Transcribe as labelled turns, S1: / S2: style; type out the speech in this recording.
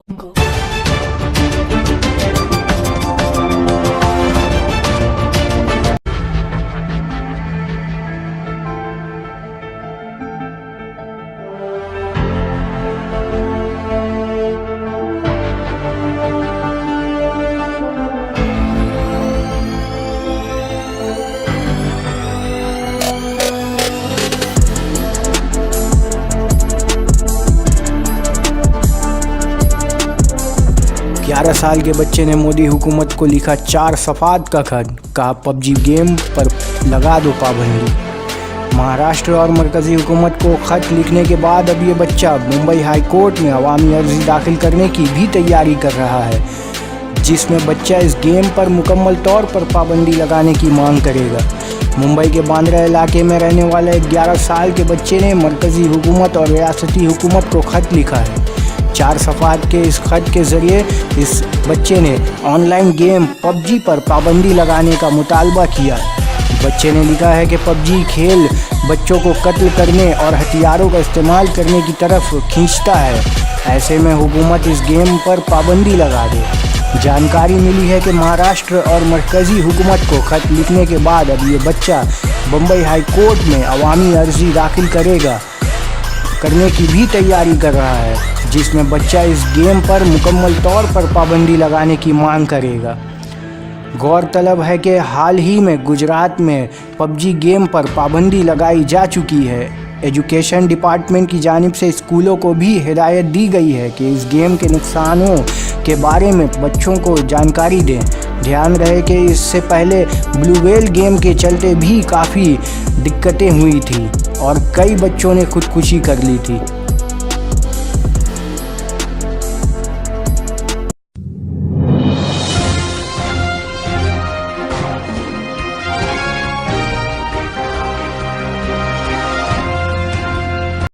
S1: Go.
S2: 11 साल के बच्चे ने मोदी हुकूमत को लिखा 4 सफ़ात का खत, कहा पबजी गेम पर लगा दो पाबंदी। महाराष्ट्र और मरकज़ी हुकूमत को ख़त लिखने के बाद अब ये बच्चा मुंबई हाई कोर्ट में अवामी अर्ज़ी दाखिल करने की भी तैयारी कर रहा है, जिसमें बच्चा इस गेम पर मुकम्मल तौर पर पाबंदी लगाने की मांग करेगा। मुंबई के बांद्रा इलाके में रहने वाले 11 साल के बच्चे ने मरकज़ी हुकूमत और रियासती हुकूमत को ख़त लिखा है। 4 सफ़ात के इस ख़त के ज़रिए इस बच्चे ने ऑनलाइन गेम पबजी पर पाबंदी लगाने का मुतालबा किया। बच्चे ने लिखा है कि पबजी खेल बच्चों को कत्ल करने और हथियारों का इस्तेमाल करने की तरफ खींचता है, ऐसे में हुकूमत इस गेम पर पाबंदी लगा दे। जानकारी मिली है कि महाराष्ट्र और मरकज़ी हुकूमत को ख़त लिखने के बाद अब ये बच्चा मुंबई हाई कोर्ट में अवामी अर्ज़ी दाखिल करने की भी तैयारी कर रहा है, जिसमें बच्चा इस गेम पर मुकम्मल तौर पर पाबंदी लगाने की मांग करेगा। गौरतलब है कि हाल ही में गुजरात में पबजी गेम पर पाबंदी लगाई जा चुकी है। एजुकेशन डिपार्टमेंट की जानिब से स्कूलों को भी हिदायत दी गई है कि इस गेम के नुकसानों के बारे में बच्चों को जानकारी दें। ध्यान रहे कि इससे पहले ब्लू व्हेल गेम के चलते भी काफ़ी दिक्कतें हुई थी और कई बच्चों ने खुदकुशी कर ली थी।